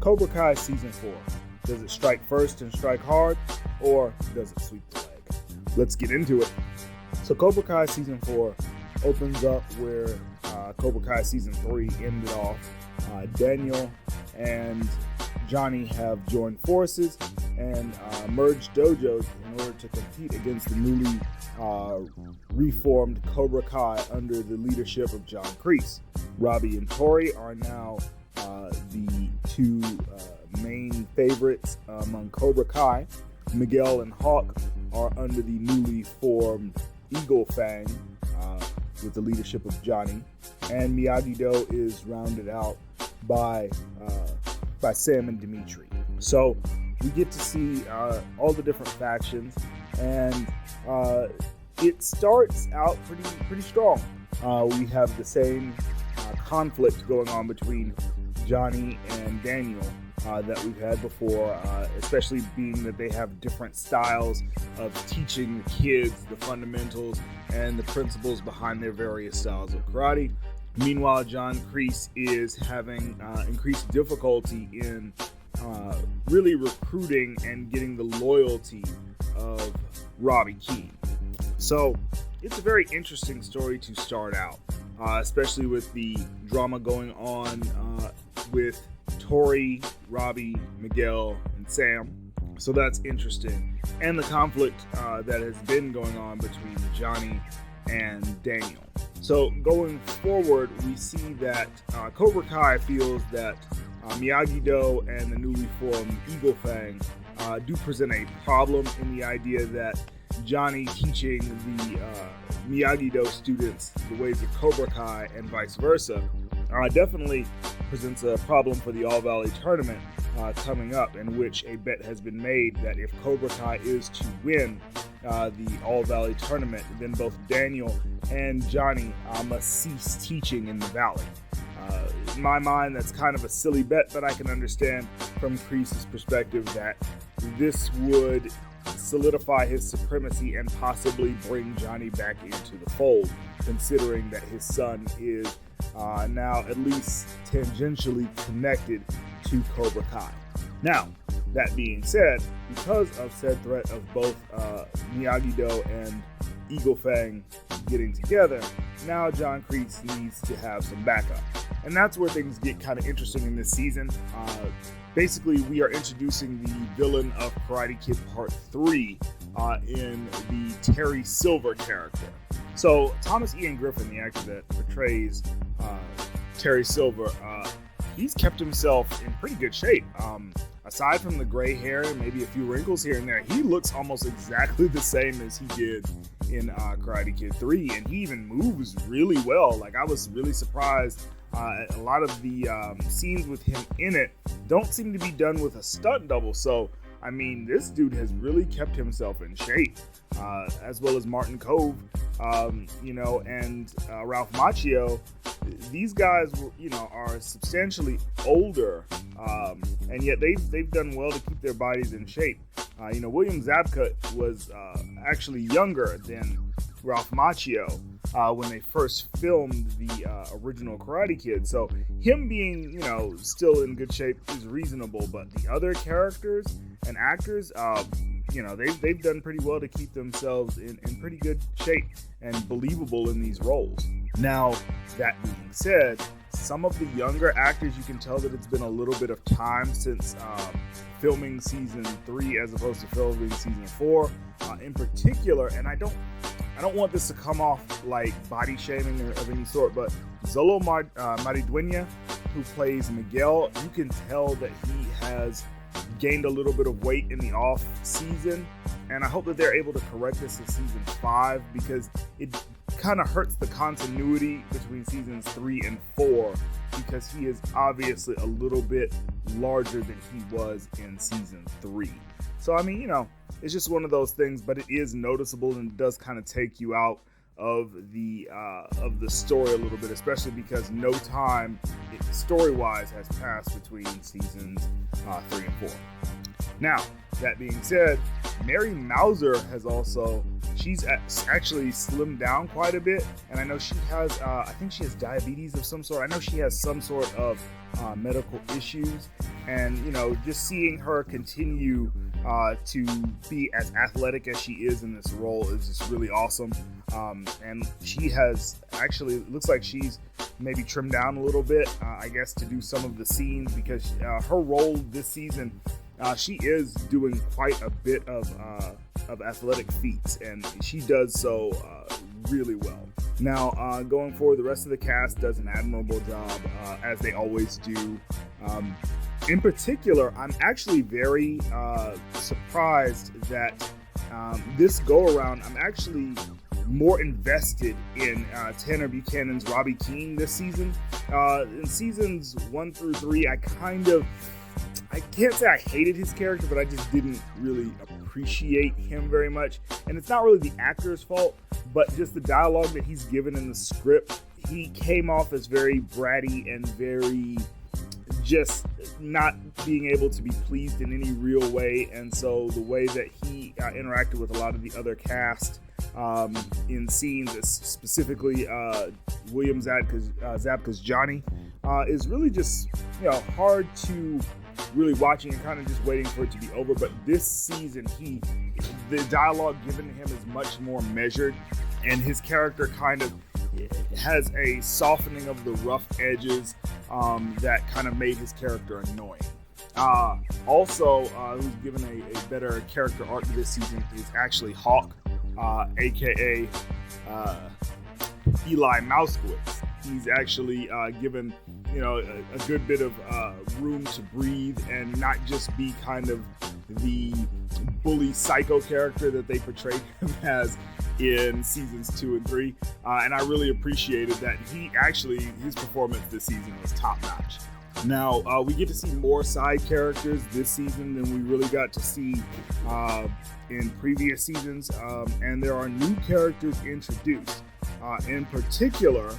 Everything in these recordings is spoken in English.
Cobra Kai Season 4. Does it strike first and strike hard, or does it sweep the leg? Let's get into it. So Cobra Kai Season 4 opens up where Cobra Kai Season 3 ended off. Daniel and Johnny have joined forces and merged dojos in order to compete against the newly reformed Cobra Kai under the leadership of John Kreese. Robbie and Tori are now the two main favorites among Cobra Kai. Miguel and Hawk are under the newly formed Eagle Fang with the leadership of Johnny. And Miyagi-Do is rounded out by Sam and Dimitri. So we get to see all the different factions, and it starts out pretty strong. We have the same conflict going on between Johnny and Daniel that we've had before, especially being that they have different styles of teaching the kids the fundamentals and the principles behind their various styles of karate. Meanwhile, John Kreese is having increased difficulty in really recruiting and getting the loyalty of Robbie Keane. So it's a very interesting story to start out, especially with the drama going on with Tori, Robbie, Miguel, and Sam. So that's interesting. And the conflict that has been going on between Johnny and Daniel. So going forward, we see that Cobra Kai feels that Miyagi-Do and the newly formed Eagle Fang do present a problem in the idea that Johnny teaching the Miyagi-Do students the ways of Cobra Kai and vice versa definitely presents a problem for the All Valley tournament coming up, in which a bet has been made that if Cobra Kai is to win the All Valley tournament, then both Daniel and Johnny must cease teaching in the Valley. In my mind, that's kind of a silly bet, but I can understand from Kreese's perspective that this would solidify his supremacy and possibly bring Johnny back into the fold, considering that his son is now at least tangentially connected to Cobra Kai. Now, that being said, because of said threat of both Miyagi-Do and Eagle Fang getting together, now John Kreese needs to have some backup. And that's where things get kind of interesting in this season. Basically, we are introducing the villain of Karate Kid Part 3 in the Terry Silver character. So Thomas Ian Griffin, the actor that portrays Terry Silver, he's kept himself in pretty good shape. Aside from the gray hair and maybe a few wrinkles here and there, he looks almost exactly the same as he did in Karate Kid 3, and he even moves really well. Like, I was really surprised. A lot of the scenes with him in it don't seem to be done with a stunt double. So, I mean, this dude has really kept himself in shape, as well as Martin Cove, and Ralph Macchio. These guys, are substantially older, and yet they've done well to keep their bodies in shape. William Zabka was actually younger than Ralph Macchio when they first filmed the original Karate Kid. So him being, still in good shape is reasonable, but the other characters and actors, they've done pretty well to keep themselves in pretty good shape and believable in these roles. Now, that being said, some of the younger actors, you can tell that it's been a little bit of time since filming season 3 as opposed to filming season 4 in particular. And I don't want this to come off like body shaming of any sort, but Zolo Maridueña, who plays Miguel, you can tell that he has gained a little bit of weight in the off season, and I hope that they're able to correct this in season 5, because it kind of hurts the continuity between seasons 3 and 4, because he is obviously a little bit larger than he was in season 3. So, I mean, it's just one of those things, but it is noticeable, and it does kind of take you out of the story a little bit, especially because no time story-wise has passed between seasons 3 and 4. Now, that being said, Mary Mauser has also she's actually slimmed down quite a bit, and I know she has, I think she has diabetes of some sort. I know she has some sort of medical issues, and just seeing her continue to be as athletic as she is in this role is just really awesome. And she has actually, looks like she's maybe trimmed down a little bit, I guess, to do some of the scenes, because her role this season, she is doing quite a bit of athletic feats, and she does so really well. Now, going forward, the rest of the cast does an admirable job, as they always do. In particular, I'm actually very surprised that this go-around, I'm actually more invested in Tanner Buchanan's Robbie Keene this season. In seasons 1 through 3, I can't say I hated his character, but I just didn't really appreciate him very much. And it's not really the actor's fault, but just the dialogue that he's given in the script. He came off as very bratty and very just not being able to be pleased in any real way. And so the way that he interacted with a lot of the other cast in scenes, specifically William Zabka's Johnny, is really just hard to really watching and kind of just waiting for it to be over. But this season, the dialogue given to him is much more measured, and his character kind of has a softening of the rough edges that kind of made his character annoying. Also, who's given a better character arc this season is actually Hawk, aka Eli Mouskowitz. He's actually given a good bit of room to breathe and not just be kind of the bully psycho character that they portrayed him as in seasons 2 and 3. And I really appreciated that. His performance this season was top notch. Now, we get to see more side characters this season than we really got to see in previous seasons, and there are new characters introduced. In particular,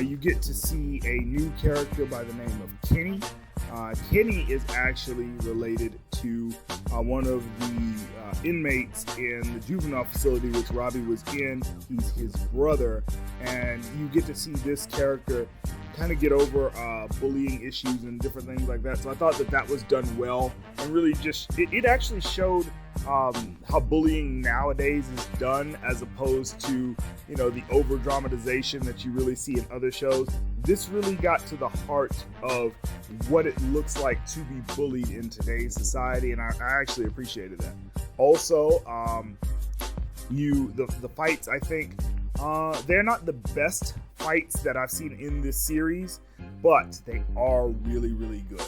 you get to see a new character by the name of Kenny. Kenny is actually related to one of the inmates in the juvenile facility which Robbie was in. He's his brother, and you get to see this character kind of get over bullying issues and different things like that. So I thought that was done well, and really just it actually showed how bullying nowadays is done, as opposed to the over dramatization that you really see in other shows. This really got to the heart of what it looks like to be bullied in today's society, and I actually appreciated that. Also, the fights, I think they're not the best fights that I've seen in this series, but they are really, really good.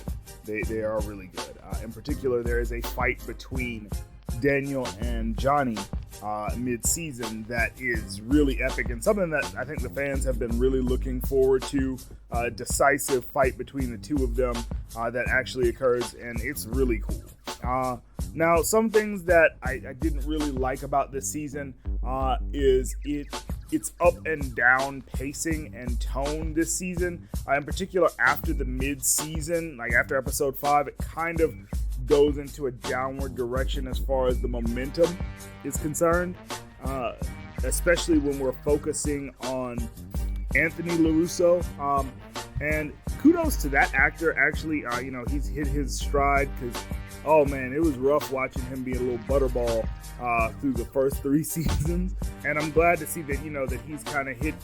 They are really good. In particular, there is a fight between Daniel and Johnny mid-season that is really epic, and something that I think the fans have been really looking forward to. A decisive fight between the two of them that actually occurs, and it's really cool. Now, some things that I didn't really like about this season is it's up and down pacing and tone this season. In particular, after the mid-season, like after episode 5, it kind of goes into a downward direction as far as the momentum is concerned, especially when we're focusing on Anthony LaRusso. And kudos to that actor. Actually, he's hit his stride, because, oh man, it was rough watching him be a little butterball through the first 3 seasons. And I'm glad to see that, that he's kind of hit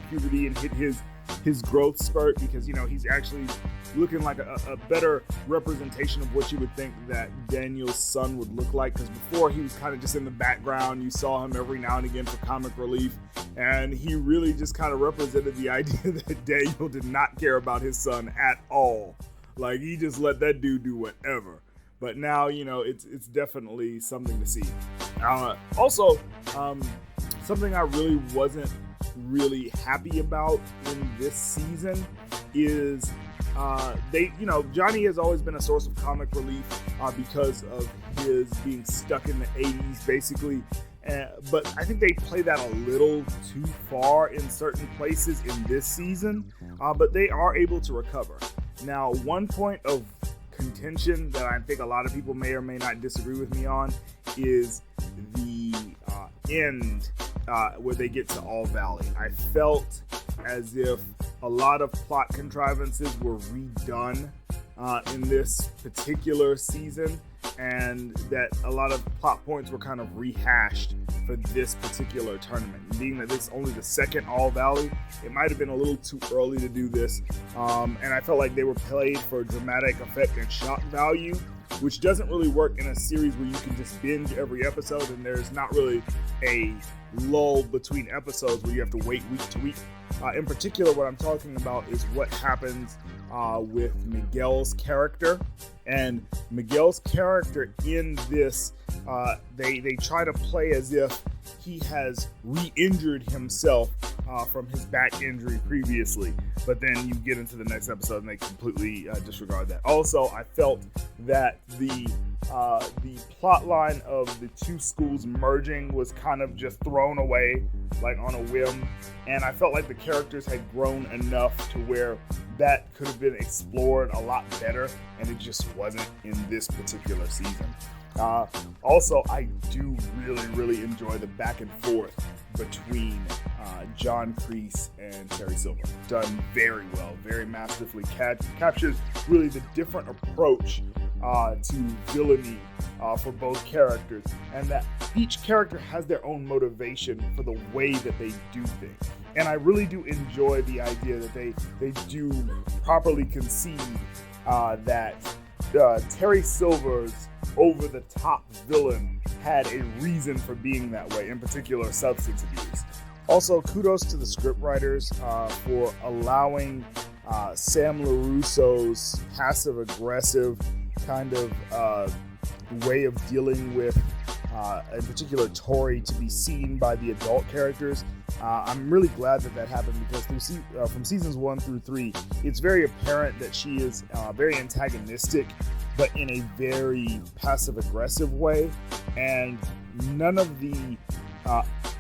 puberty and hit his growth spurt, because, he's actually looking like a better representation of what you would think that Daniel's son would look like. Because before, he was kind of just in the background. You saw him every now and again for comic relief, and he really just kind of represented the idea that Daniel did not care about his son at all. Like, he just let that dude do whatever. But now, it's definitely something to see. Also, something I really wasn't really happy about in this season is Johnny has always been a source of comic relief because of his being stuck in the 80s, basically. But I think they play that a little too far in certain places in this season, but they are able to recover. Now, one point of contention that I think a lot of people may or may not disagree with me on is the end where they get to All Valley. I felt as if a lot of plot contrivances were redone in this particular season, and that a lot of plot points were kind of rehashed for this particular tournament. And being that this is only the second All Valley, it might have been a little too early to do this, and I felt like they were played for dramatic effect and shock value, which doesn't really work in a series where you can just binge every episode and there's not really a lull between episodes where you have to wait week to week. In particular, what I'm talking about is what happens with Miguel's character. And Miguel's character in this, they try to play as if he has re-injured himself from his back injury previously, but then you get into the next episode and they completely disregard that. Also, I felt that the plot line of the two schools merging was kind of just thrown away like on a whim, and I felt like the characters had grown enough to where that could have been explored a lot better, and it just wasn't in this particular season. Also, I do really enjoy the back and forth between John Kreese and Terry Silver. Done very well, very masterfully. Captures really the different approach to villainy for both characters, and that each character has their own motivation for the way that they do things. And I really do enjoy the idea that they do properly concede that Terry Silver's over-the-top villain had a reason for being that way, in particular substance abuse. Also, kudos to the scriptwriters for allowing Sam LaRusso's passive-aggressive kind of way of dealing with, in particular, Tori, to be seen by the adult characters. I'm really glad that happened, because from seasons 1 through 3, it's very apparent that she is very antagonistic, but in a very passive-aggressive way, and none of the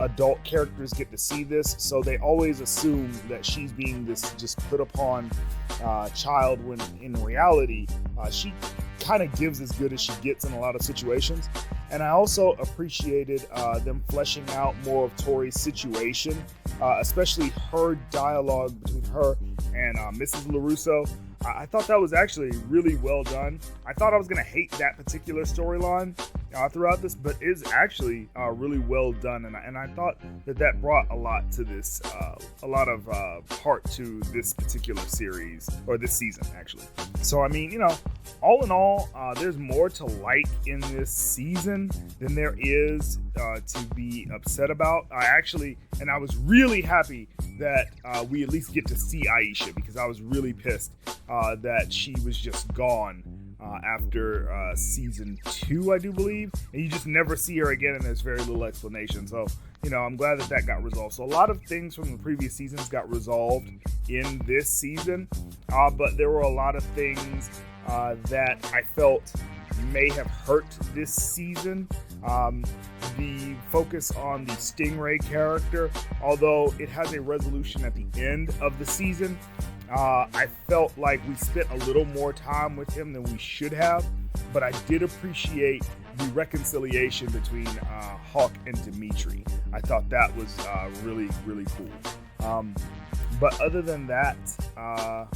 adult characters get to see this, so they always assume that she's being this just put upon child, when in reality she kind of gives as good as she gets in a lot of situations. And I also appreciated them fleshing out more of Tori's situation, especially her dialogue between her and Mrs. LaRusso. I thought that was actually really well done. I thought I was going to hate that particular storyline throughout this, but it's actually really well done, and I thought that brought a lot to this, a lot of part to this particular series, or this season, actually. So, I mean, all in all, there's more to like in this season than there is to be upset about. I was really happy that we at least get to see Aisha, because I was really pissed that she was just gone after season 2, I do believe, and you just never see her again, and there's very little explanation. So, I'm glad that got resolved. So a lot of things from the previous seasons got resolved in this season, but there were a lot of things that I felt may have hurt this season. The focus on the Stingray character, although it has a resolution at the end of the season, I felt like we spent a little more time with him than we should have, but I did appreciate the reconciliation between Hawk and Dimitri. I thought that was really cool. But other than that, I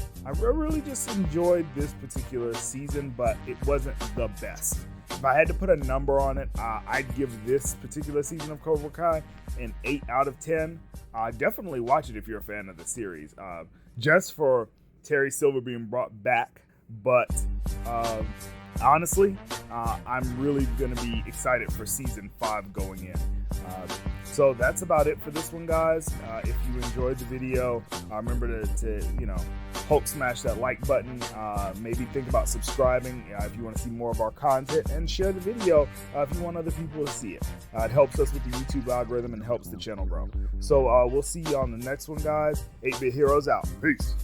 really just enjoyed this particular season, but it wasn't the best. If I had to put a number on it, I'd give this particular season of Cobra Kai an 8 out of 10. Definitely watch it if you're a fan of the series. Just for Terry Silver being brought back, but honestly, I'm really going to be excited for season 5 going in. So that's about it for this one, guys. If you enjoyed the video, remember to Hulk smash that like button. Maybe think about subscribing if you want to see more of our content, and share the video if you want other people to see it. It helps us with the YouTube algorithm and helps the channel grow. So we'll see you on the next one, guys. 8-Bit Heroes out. Peace.